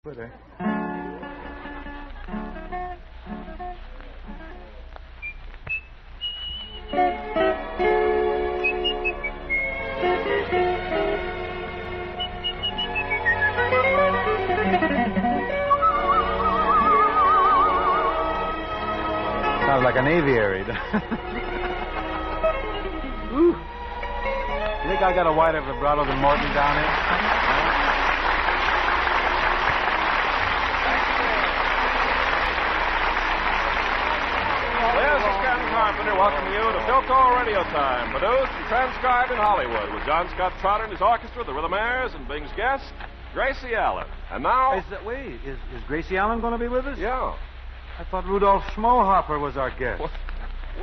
Would I? Sounds like an aviary. Ooh. You think I got a wider vibrato than Morton down here? This is Ken Carpenter welcoming you to Philco Radio Time, produced and transcribed in Hollywood with John Scott Trotter and his orchestra, the Rhythmaires, and Bing's guest, Gracie Allen. And now... Is Gracie Allen going to be with us? Yeah. I thought Rudolph Schmohopper was our guest.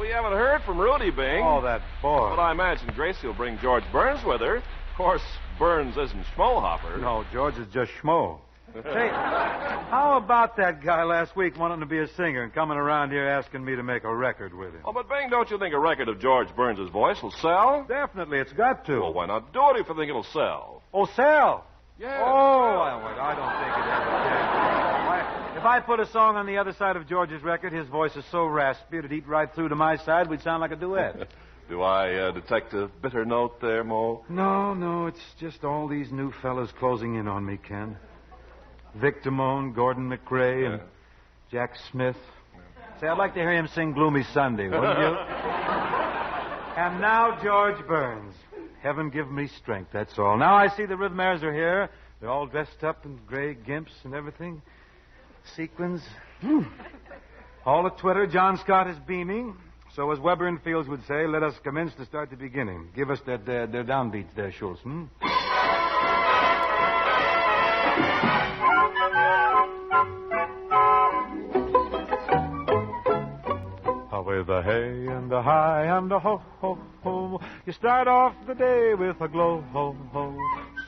We haven't heard from Rudy, Bing. Oh, that boy. But I imagine Gracie will bring George Burns with her. Of course, Burns isn't Schmohopper. No, George is just Schmo. Say, how about that guy last week wanting to be a singer and coming around here asking me to make a record with him? Oh, but Bing, don't you think a record of George Burns' voice will sell? Definitely, it's got to. Well, why not do it if you think it'll sell? Oh, sell? Yeah. Oh, I don't think it ever can. If I put a song on the other side of George's record, his voice is so raspy it'd eat right through to my side, we'd sound like a duet. Do I detect a bitter note there, Mo? No, it's just all these new fellas closing in on me, Ken. Vic Damone, Gordon McRae, and Jack Smith. Say, I'd like to hear him sing Gloomy Sunday, wouldn't you? And now George Burns. Heaven give me strength, that's all. Now I see the Rhythmaires are here. They're all dressed up in gray gimps and everything. Sequins. All a twitter. John Scott is beaming. So as Weber and Fields would say, let us commence to start the beginning. Give us their downbeats there, Schultz, With a hey and a hi and a ho, ho, ho. You start off the day with a glow, ho, ho.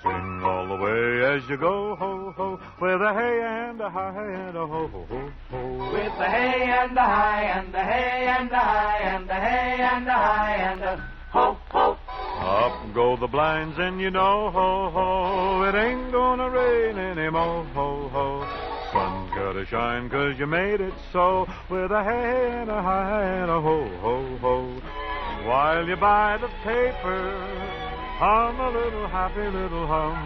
Sing all the way as you go, ho, ho. With a hey and a hi and a ho, ho, ho, ho. With a hey and a hi and a hey and a hi and a hey and a hi and a ho, ho. Up go the blinds and you know, ho, ho. It ain't gonna rain anymore, ho, ho. Sun's gotta shine 'cause you made it so. With a hey and a hi and a ho, ho, ho. While you buy the paper, hum a little happy little hum.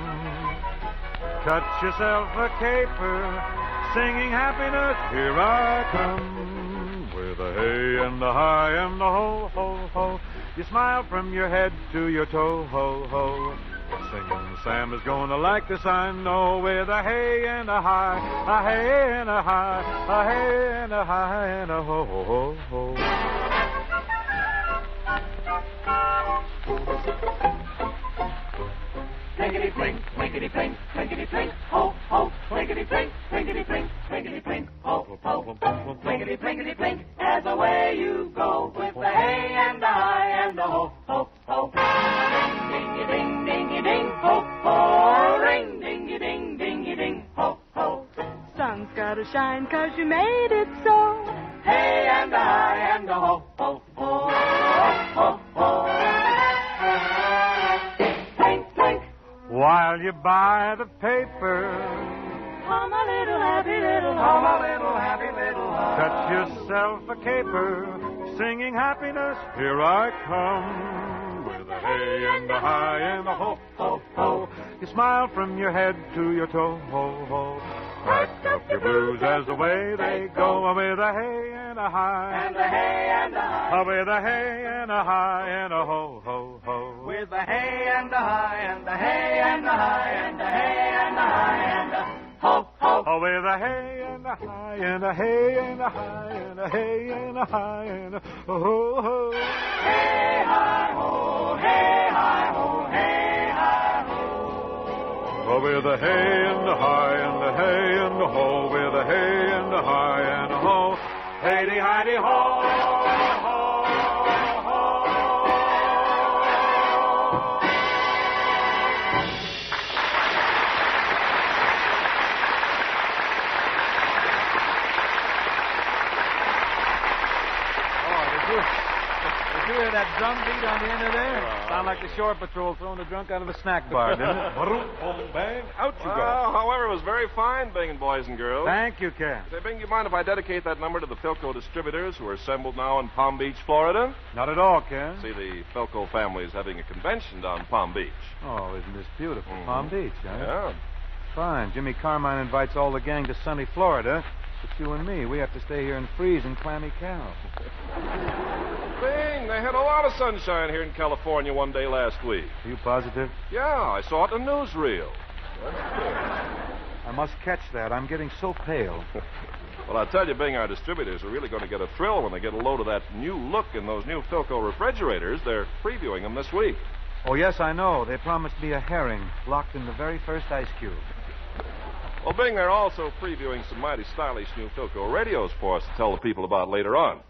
Cut yourself a caper, singing happiness, here I come. With a hey and a hi and a ho, ho, ho. You smile from your head to your toe, ho, ho. Singing Sam is gonna like this, I know. With a hey and a hi, a hey and a hi, a hey and a hi and a ho, ho, ho, ho. Plinkety plink, plinkety plink, plinkety plink, ho, ho. Plinkety plink, plinkety plink, plinkety plink, ho, ho. Plinkety plinkety plink, as away you go. With a hey and a hi and a ho, ho, ho. Dingy ding, dingy ding, ho, ho. Ring, dingy ding, dingy ding, ho, ho. Sun's gotta shine 'cause you made it so. Hey and a hi and a ho, ho, ho, ho, ho. Plink, plink. While you buy the paper, Hum a little happy little Hum hum. a little happy little hum. cut yourself a caper, singing happiness, here I come. With a hey and a hi and a ho, ho, ho. You smile from your head to your toe, ho, ho. Crack up your blues as the way they go. With a hey and a hi, And a hey and a hi. with a hey and a hi and a ho, ho, ho. With a hey and a hi and a hey and a hi and a hey and a hi and a ho, ho. Oh, with a hey and a hi and a hey and a hi and a hey and a hi and a ho, ho. Hey, hi, ho, hey, hi, ho, hey, hi, ho. Oh, with a hey and a hi and a hey and a ho, with a hey and a hi and a ho. Hey-de, hi-de, ho, ho, ho. Did you hear that drum beat on the end of there? Sound like the shore patrol throwing the drunk out of a snack bar, didn't it? Boom, bang, out you go. Well, however, it was very fine, Bing and boys and girls. Thank you, Ken. Say, Bing, you mind if I dedicate that number to the Philco distributors who are assembled now in Palm Beach, Florida? Not at all, Ken. See, the Philco family is having a convention down Palm Beach. Oh, isn't this beautiful? Mhm. Palm Beach, huh? Yeah. Fine. Jimmy Carmine invites all the gang to sunny Florida. But you and me, we have to stay here and freeze in clammy cow. Bing, they had a lot of sunshine here in California one day last week. Are you positive? Yeah, I saw it in the newsreel. I must catch that. I'm getting so pale. Well, I'll tell you, Bing, our distributors are really going to get a thrill when they get a load of that new look in those new Philco refrigerators. They're previewing them this week. Oh, yes, I know. They promised me a herring locked in the very first ice cube. Well, Bing, they're also previewing some mighty stylish new Philco radios for us to tell the people about later on.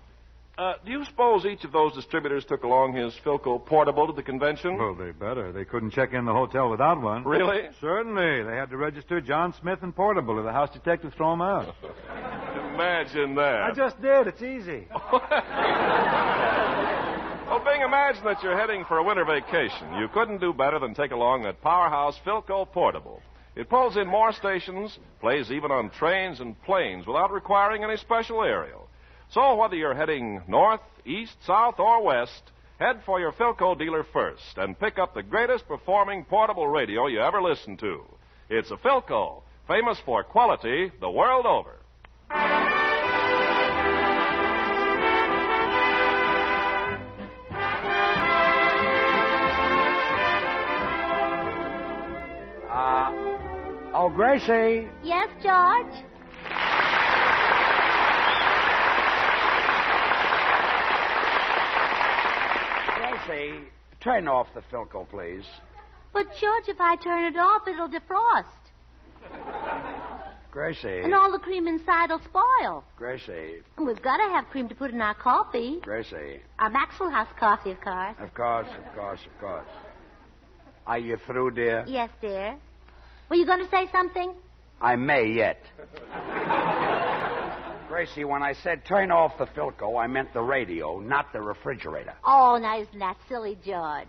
Do you suppose each of those distributors took along his Philco portable to the convention? Well, they better. They couldn't check in the hotel without one. Really? Certainly. They had to register John Smith and Portable, or the house detective throw them out. Imagine that. I just did. It's easy. Well, Bing, imagine that you're heading for a winter vacation. You couldn't do better than take along that powerhouse Philco portable. It pulls in more stations, plays even on trains and planes without requiring any special aerial. So whether you're heading north, east, south, or west, head for your Philco dealer first and pick up the greatest performing portable radio you ever listened to. It's a Philco, famous for quality the world over. Oh, Gracie. Yes, George? Gracie, turn off the Philco, please. But, George, if I turn it off, it'll defrost. Gracie. And all the cream inside will spoil. Gracie. And we've got to have cream to put in our coffee. Gracie. Our Maxwell House coffee, of course. Of course. Are you through, dear? Yes, dear. Were you going to say something? I may yet. Gracie, when I said turn off the Philco, I meant the radio, not the refrigerator. Oh, now isn't that silly, George?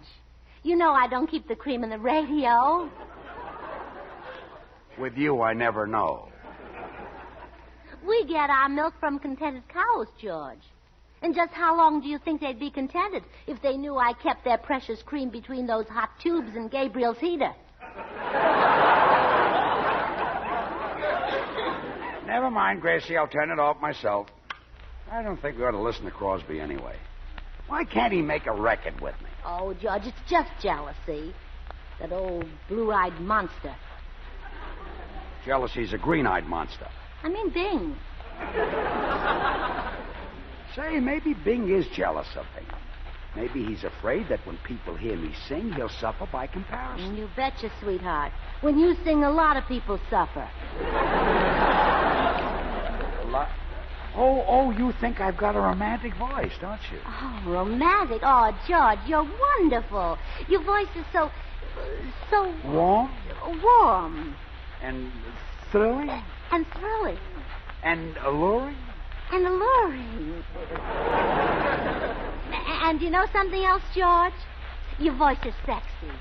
You know I don't keep the cream in the radio. With you, I never know. We get our milk from contented cows, George. And just how long do you think they'd be contented if they knew I kept their precious cream between those hot tubes in Gabriel's heater? Never mind, Gracie. I'll turn it off myself. I don't think we ought to listen to Crosby anyway. Why can't he make a record with me? Oh, George, it's just jealousy. That old blue-eyed monster. Jealousy's a green-eyed monster. I mean Bing. Say, maybe Bing is jealous of me. Maybe he's afraid that when people hear me sing, he'll suffer by comparison. You betcha, sweetheart. When you sing, a lot of people suffer. Oh, you think I've got a romantic voice, don't you? Oh, romantic. Oh, George, you're wonderful. Your voice is so Warm? warm And thrilling? and thrilling And alluring? and alluring. And you know something else, George? Your voice is sexy.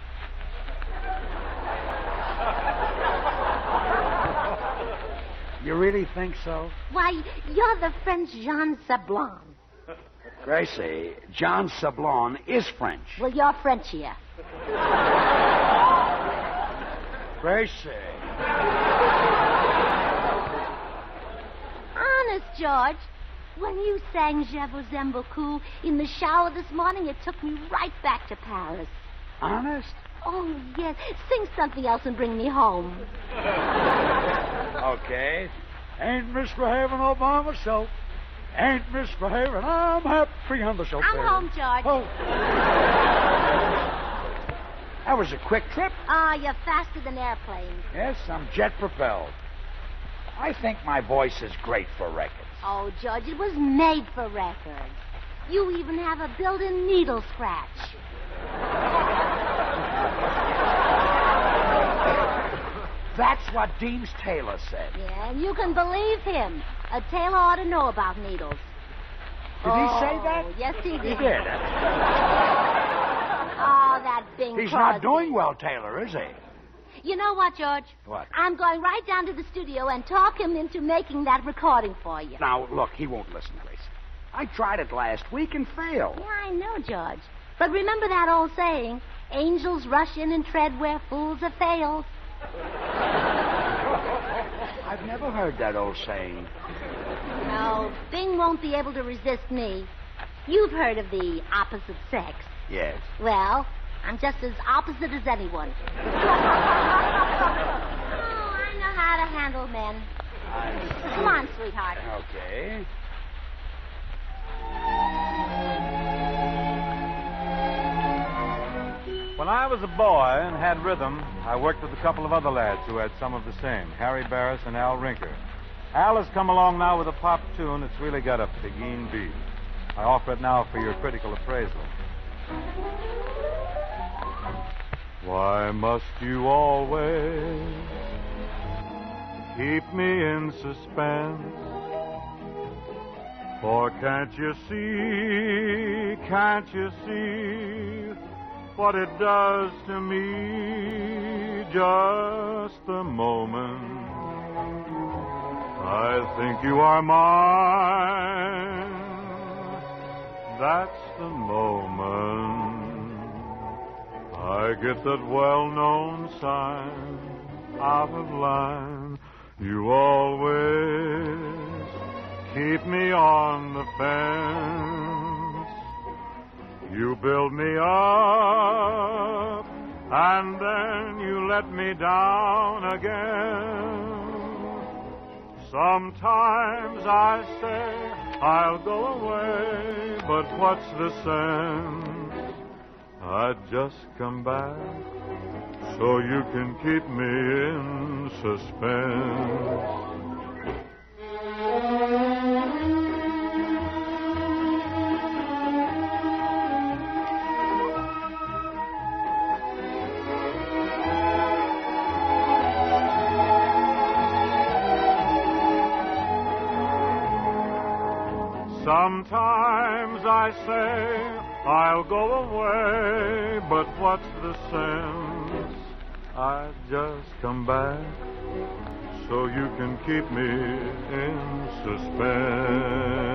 You really think so? Why, you're the French Jean Sablon. Gracie, John Sablon is French. Well, you're Frenchier. Gracie. Honest, George. When you sang Je vous aime beaucoup in the shower this morning, it took me right back to Paris. Honest? Oh, yes. Sing something else and bring me home. Okay. Ain't misbehaving all by myself. Ain't misbehaving. I'm happy on the shelf. I'm home, George. Oh. That was a quick trip. Ah, you're faster than airplanes. Yes, I'm jet propelled. I think my voice is great for records. Oh, George, it was made for records. You even have a built-in needle scratch. That's what Deems Taylor said. Yeah, and you can believe him. A tailor ought to know about needles. Did he say that? Yes, he did. He did. Oh, that Bing He's Crosby. not doing well, Taylor, is he? You know what, George? What? I'm going right down to the studio and talk him into making that recording for you. Now, look, he won't listen, Gracie. I tried it last week and failed. Yeah, I know, George. But remember that old saying, angels rush in and tread where fools have failed. I've never heard that old saying. No, Bing won't be able to resist me. You've heard of the opposite sex. Yes. Well, I'm just as opposite as anyone. Oh, I know how to handle men. Come on, sweetheart. Okay. When I was a boy and had rhythm, I worked with a couple of other lads who had some of the same, Harry Barris and Al Rinker. Al has come along now with a pop tune that's really got a Pegeen beat. I offer it now for your critical appraisal. Why must you always keep me in suspense? For can't you see what it does to me just a moment? I think you are mine. That's the moment I get that well-known sign out of line. You always keep me on the fence. You build me up, and then you let me down again. Sometimes I say I'll go away, but what's the sense? I'd just come back so you can keep me in suspense. Sometimes I say I'll go away, but what's the sense? I just come back so you can keep me in suspense.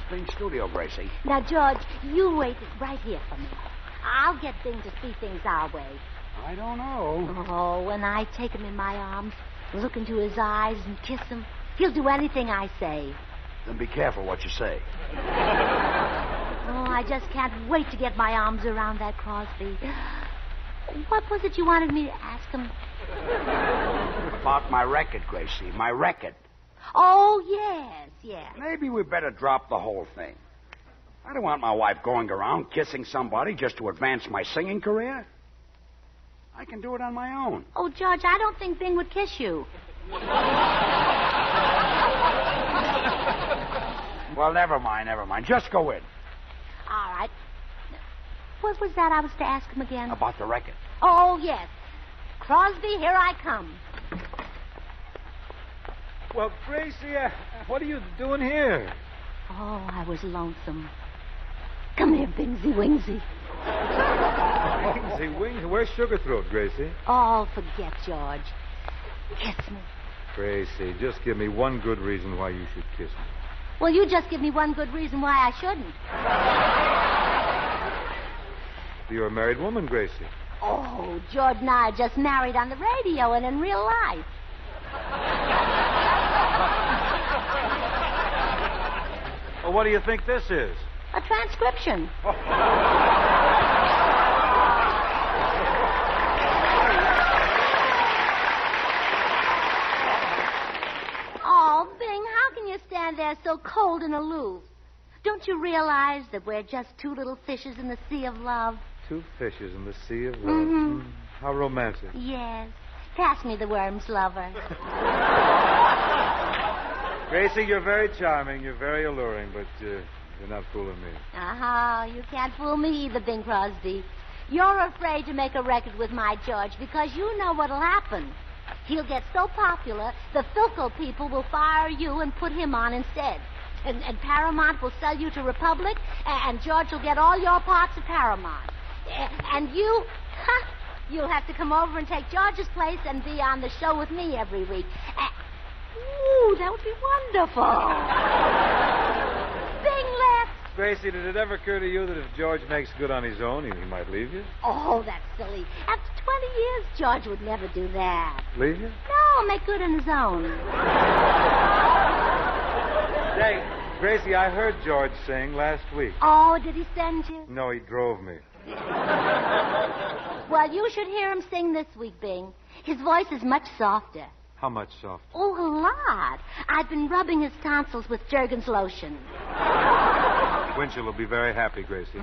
Bing Studio, Gracie. Now, George, you wait right here for me. I'll get Bing to see things our way. I don't know. Oh, when I take him in my arms, look into his eyes and kiss him, he'll do anything I say. Then be careful what you say. Oh, I just can't wait to get my arms around that Crosby. What was it you wanted me to ask him? About my record, Gracie. My record. Oh, yes, yes. Maybe we better drop the whole thing. I don't want my wife going around kissing somebody just to advance my singing career. I can do it on my own. Oh, George, I don't think Bing would kiss you. Well, never mind. Just go in. All right. What was that I was to ask him again? About the record. Oh, yes. Crosby, here I come. Well, Gracie, what are you doing here? Oh, I was lonesome. Come here, Bingsy Wingsy. Wingsy, Wings, where's Sugarthroat, Gracie? Oh, forget George. Kiss me. Gracie, just give me one good reason why you should kiss me. Well, you just give me one good reason why I shouldn't. You're a married woman, Gracie. Oh, George and I are just married on the radio and in real life. Well, what do you think this is? A transcription. Oh, Bing, how can you stand there so cold and aloof? Don't you realize that we're just two little fishes in the sea of love? Two fishes in the sea of love. Mm-hmm. How romantic. Yes. Pass me the worms, lover. Gracie, you're very charming. You're very alluring, but you're not fooling me. You can't fool me either, Bing Crosby. You're afraid to make a record with my George because you know what'll happen. He'll get so popular, the Philco people will fire you and put him on instead. And Paramount will sell you to Republic, and George will get all your parts at Paramount. And you'll have to come over and take George's place and be on the show with me every week. Ooh, that would be wonderful. Bing left. Gracie, did it ever occur to you that if George makes good on his own, he might leave you? Oh, that's silly. After 20 years, George would never do that. Leave you? No, make good on his own. Say, Gracie, I heard George sing last week. Oh, did he send you? No, he drove me. Well, you should hear him sing this week, Bing. His voice is much softer. How much softer? Oh, a lot. I've been rubbing his tonsils with Jergens lotion. Winchell will be very happy, Gracie.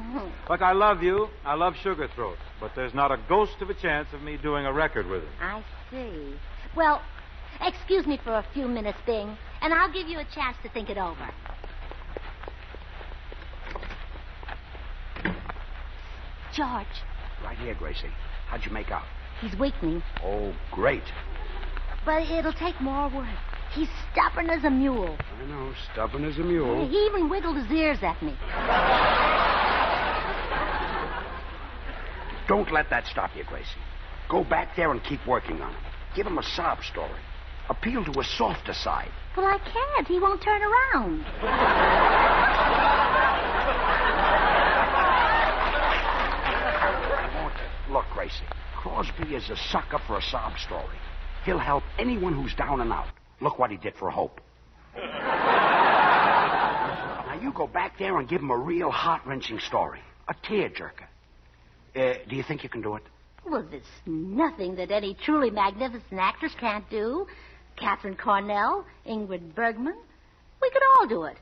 Look, I love you. I love Sugar Throat. But there's not a ghost of a chance of me doing a record with him. I see. Well, excuse me for a few minutes, Bing, and I'll give you a chance to think it over. George. Right here, Gracie. How'd you make out? He's weakening. Oh, great. But it'll take more work. He's stubborn as a mule. I know, stubborn as a mule. He even wiggled his ears at me. Don't let that stop you, Gracie. Go back there and keep working on him. Give him a sob story. Appeal to his softer side. Well, I can't. He won't turn around. Look, Gracie, Crosby is a sucker for a sob story. He'll help anyone who's down and out. Look what he did for Hope. Now, you go back there and give him a real heart-wrenching story. A tearjerker. Do you think you can do it? Well, there's nothing that any truly magnificent actress can't do. Catherine Cornell, Ingrid Bergman. We could all do it.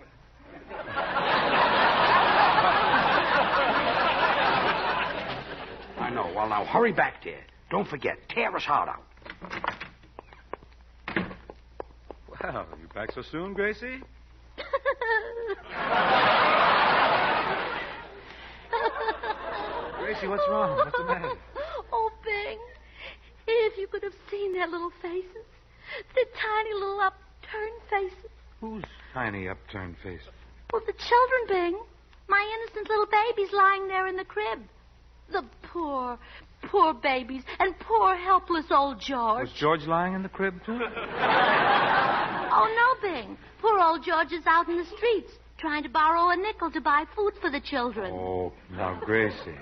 I know. Well, now, hurry back there. Don't forget, tear his heart out. Well, you back so soon, Gracie? Gracie, what's wrong? What's the matter? Oh, Bing, if you could have seen their little faces. Their tiny little upturned faces. Whose tiny upturned face? Well, the children, Bing. My innocent little babies lying there in the crib. The poor babies and poor helpless old George. Was George lying in the crib, too? Oh, no, Bing. Poor old George is out in the streets trying to borrow a nickel to buy food for the children. Oh, now, Gracie.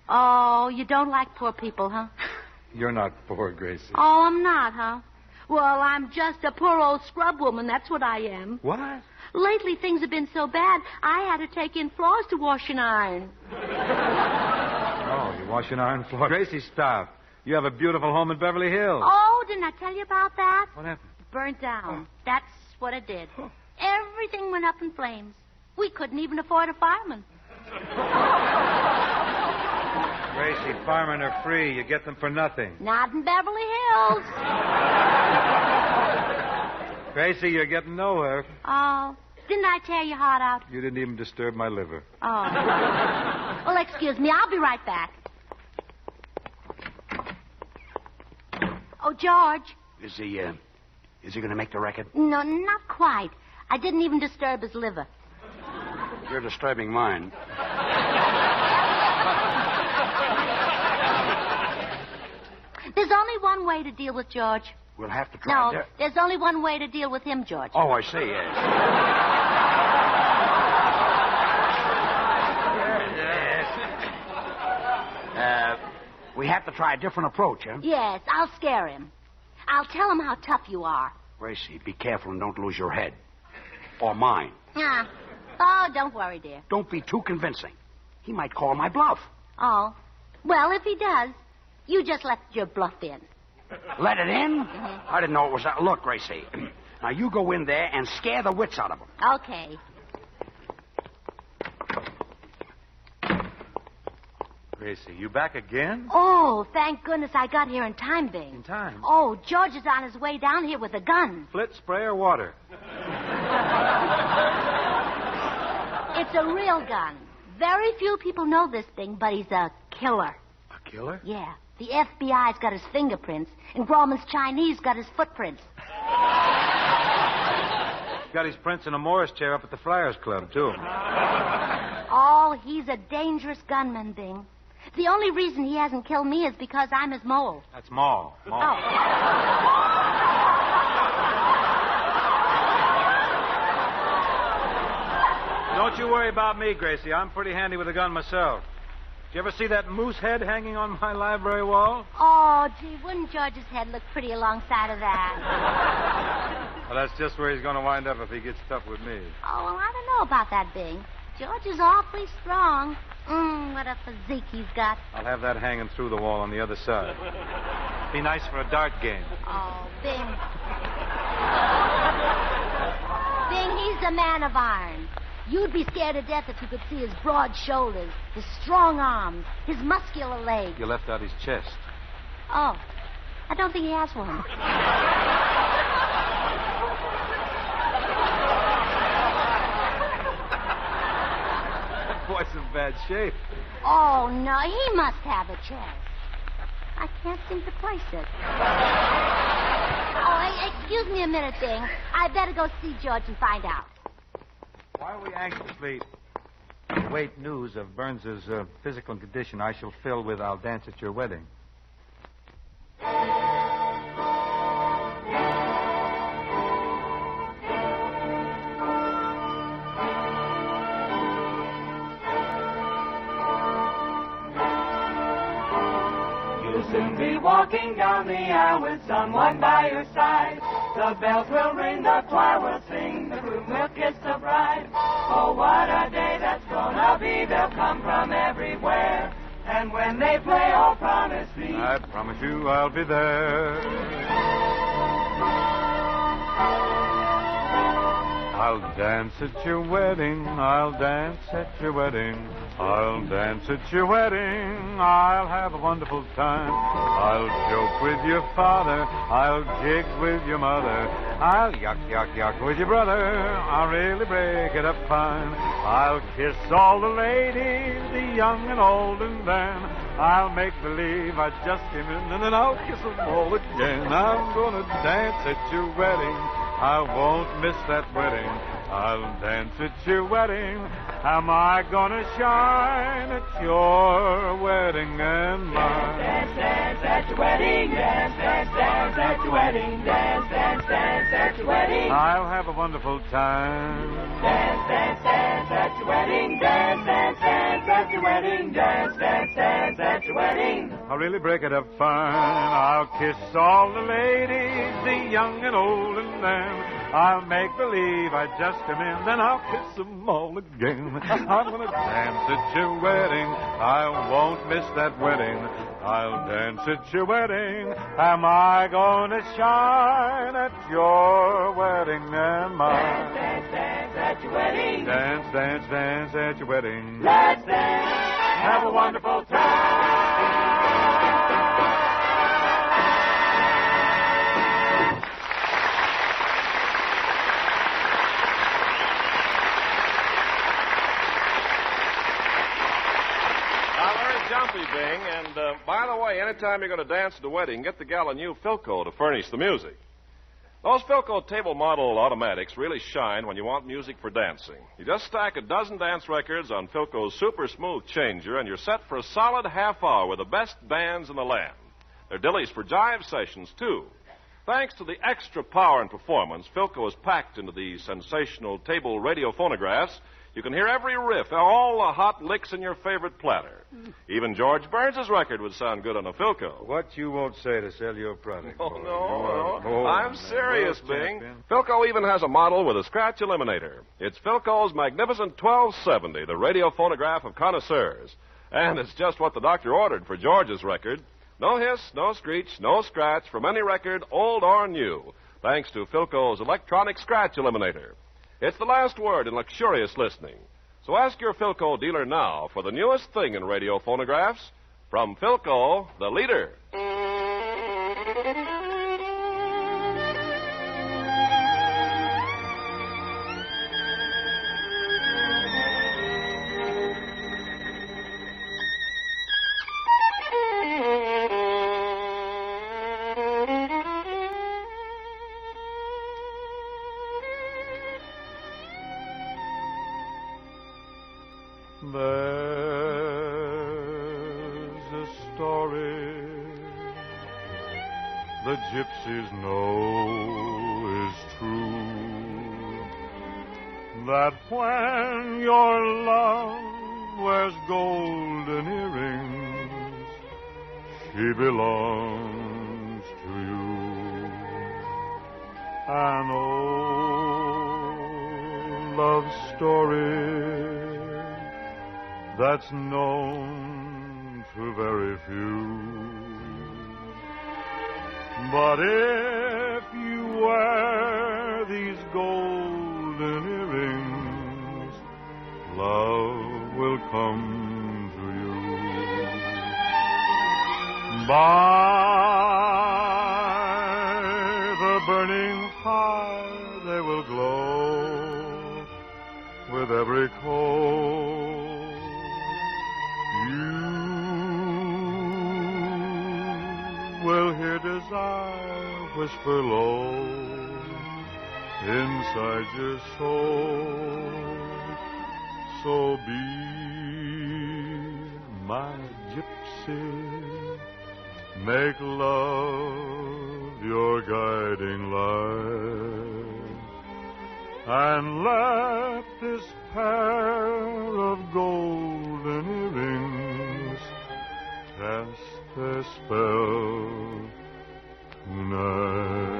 Oh, you don't like poor people, huh? You're not poor, Gracie. Oh, I'm not, huh? Well, I'm just a poor old scrub woman. That's what I am. What? Lately, things have been so bad, I had to take in floors to wash and iron. Oh, you wash and iron floor. Gracie, stop. You have a beautiful home in Beverly Hills. Oh, didn't I tell you about that? What happened? Burnt down. That's what it did. Everything went up in flames. We couldn't even afford a fireman. Gracie, firemen are free. You get them for nothing. Not in Beverly Hills. Gracie, you're getting nowhere. Oh, didn't I tear your heart out? You didn't even disturb my liver. Oh. Well, excuse me. I'll be right back. Oh, George. Is he going to make the record? No, not quite. I didn't even disturb his liver. You're disturbing mine. There's only one way to deal with George. We'll have to try. No, there's only one way to deal with him, George. Oh, I see, yes. We have to try a different approach, huh? Yes, I'll scare him. I'll tell him how tough you are. Gracie, be careful and don't lose your head. Or mine. Oh, don't worry, dear. Don't be too convincing. He might call my bluff. Oh. Well, if he does, you just let your bluff in. Let it in? Mm-hmm. I didn't know it was that. Look, Gracie. Now, you go in there and scare the wits out of him. Okay. Gracie, you back again? Oh, thank goodness I got here in time, Bing. In time? Oh, George is on his way down here with a gun. Flit, spray, or water? It's a real gun. Very few people know this thing, but he's a killer. A killer? Yeah. The FBI's got his fingerprints, and Grauman's Chinese got his footprints. He's got his prints in a Morris chair up at the Friars Club, too. Oh, he's a dangerous gunman, Bing. The only reason he hasn't killed me is because I'm his mole. That's Maul. Oh. Don't you worry about me, Gracie. I'm pretty handy with a gun myself. Did you ever see that moose head hanging on my library wall? Oh, gee, wouldn't George's head look pretty alongside of that? Well, that's just where he's going to wind up if he gets tough with me. Oh, well, I don't know about that, Bing. George is awfully strong. What a physique he's got. I'll have that hanging through the wall on the other side. Be nice for a dart game. Oh, Bing. Bing, he's a man of iron. You'd be scared to death if you could see his broad shoulders, his strong arms, his muscular legs. You left out his chest. Oh, I don't think he has one. That boy's in bad shape. Oh, no, he must have a chest. I can't seem to place it. Oh, excuse me a minute, Bing. I better go see George and find out. While we anxiously await news of Burns's physical condition, I shall fill with "I'll Dance at Your Wedding." You'll soon be walking down the aisle with someone by your side. The bells will ring, the choir will sing, the groom will kiss the bride. Oh, what a day that's gonna be. They'll come from everywhere. And when they play, oh, promise me. I promise you I'll be there. I'll dance at your wedding. I'll dance at your wedding. I'll dance at your wedding. I'll have a wonderful time. I'll joke with your father. I'll jig with your mother. I'll yuck with your brother. I'll really break it up fine. I'll kiss all the ladies, the young and old, and then I'll make believe I just came in, and then I'll kiss them all again. I'm gonna dance at your wedding. I won't miss that wedding. I'll dance at your wedding. Am I gonna shine at your wedding and mine? Dance, dance at your wedding. Dance, dance, dance at your wedding. Dance, dance, dance at your wedding. I'll have a wonderful time. Dance, dance, dance at your wedding. Dance, dance, dance at your wedding. Dance, dance, dance at your wedding. I'll really break it up fine. I'll kiss all the ladies, the young and old, and then I'll make believe I just come in, then I'll kiss them all again. I'm gonna dance at your wedding. I won't miss that wedding. I'll dance at your wedding. Am I gonna shine at your wedding and mine? Dance, dance, dance at your wedding. Dance, dance, dance at your wedding. Let's dance. Have a wonderful time. Jumpy, Bing, and by the way, anytime you're going to dance at a wedding, get the gal a new Philco to furnish the music. Those Philco table model automatics really shine when you want music for dancing. You just stack a dozen dance records on Philco's super smooth changer, and you're set for a solid half hour with the best bands in the land. They're dillies for jive sessions, too. Thanks to the extra power and performance Philco has packed into these sensational table radio phonographs, you can hear every riff, all the hot licks in your favorite platter. Even George Burns' record would sound good on a Philco. What you won't say to sell your product. Oh, boy. no. I'm serious, World Bing. champion. Philco even has a model with a scratch eliminator. It's Philco's magnificent 1270, the radio phonograph of connoisseurs. And it's just what the doctor ordered for George's record. No hiss, no screech, no scratch from any record, old or new, thanks to Philco's electronic scratch eliminator. It's the last word in luxurious listening. So ask your Philco dealer now for the newest thing in radio phonographs from Philco, the leader. There's a story the gypsies know is true, that when your love wears golden earrings, she belongs to you. An old love story that's known to very few. But if you wear these golden earrings, love will come to you. By the burning fire they will glow with every coal. Will hear desire whisper low inside your soul. So be my gypsy, make love your guiding light, and let this pair of golden earrings cast their spell tonight.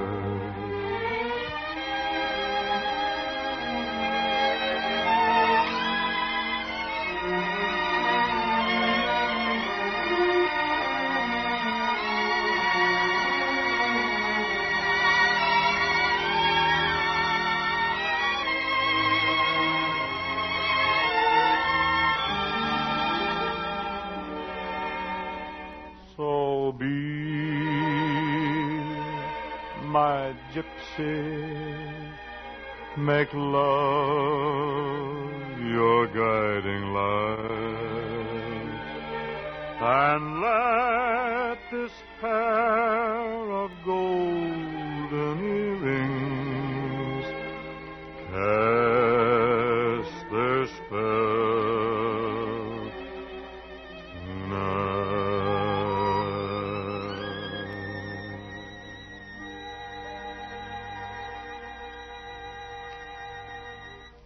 So be my gypsy, make love your guiding light, and let this pair of golden earrings cast their spell tonight.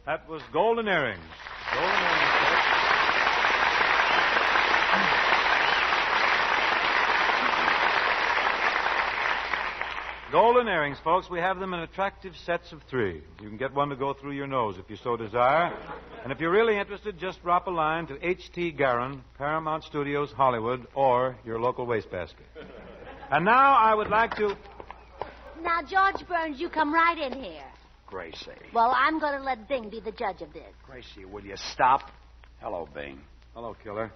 That was Golden Earrings. Golden Earrings, folks. Golden Earrings, folks. We have them in attractive sets of 3. You can get one to go through your nose if you so desire. And if you're really interested, just drop a line to H.T. Garin, Paramount Studios, Hollywood, or your local wastebasket. And now I would like to... Now, George Burns, you come right in here. Gracie. Well, I'm going to let Bing be the judge of this. Gracie, will you stop? Hello, Bing. Hello, killer.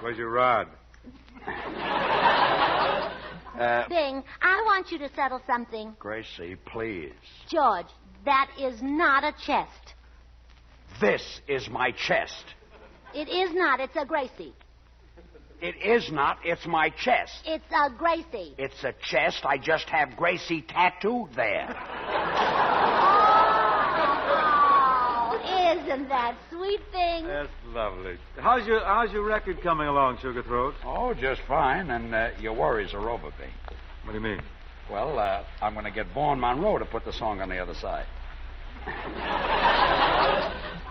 Where's your rod? Bing, I want you to settle something. Gracie, please. George, that is not a chest. This is my chest. It is not. It's a Gracie. It is not. It's my chest. It's a Gracie. It's a chest. I just have Gracie tattooed there. Oh, isn't that sweet, Bing? That's lovely. How's your record coming along, Sugar Throat? Oh, just fine. And your worries are over, Bing. What do you mean? Well, I'm going to get Vaughn Monroe to put the song on the other side.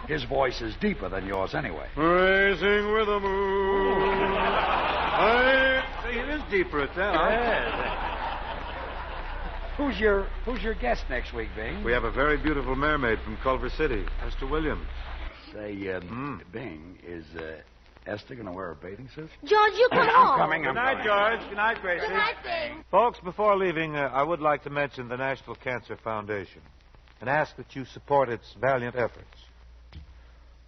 His voice is deeper than yours anyway. Racing with the moon. See, it is deeper at that. Who's your guest next week, Bing? We have a very beautiful mermaid from Culver City, Esther Williams. Say, Bing, is Esther going to wear a bathing suit? George, you come I'm home. coming. Good night, George. Good night, Gracie. Good night, Bing. Folks, before leaving, I would like to mention the National Cancer Foundation and ask that you support its valiant efforts.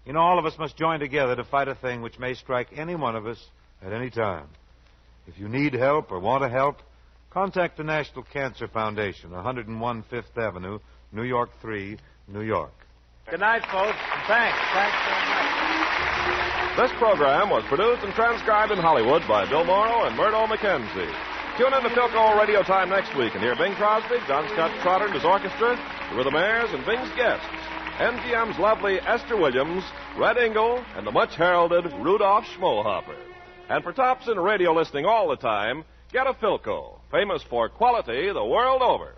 You know, all of us must join together to fight a thing which may strike any one of us at any time. If you need help or want to help, contact the National Cancer Foundation, 101 Fifth Avenue, New York 3, New York. Good night, folks. Thanks. Thanks very much. This program was produced and transcribed in Hollywood by Bill Morrow and Murdo McKenzie. Tune in to Philco Radio Time next week and hear Bing Crosby, John Scott Trotter and his orchestra, the Rhythmaires, and Bing's guests, MGM's lovely Esther Williams, Red Engel, and the much-heralded Rudolph Schmohopper. And for tops in radio listening all the time, get a Philco, famous for quality the world over.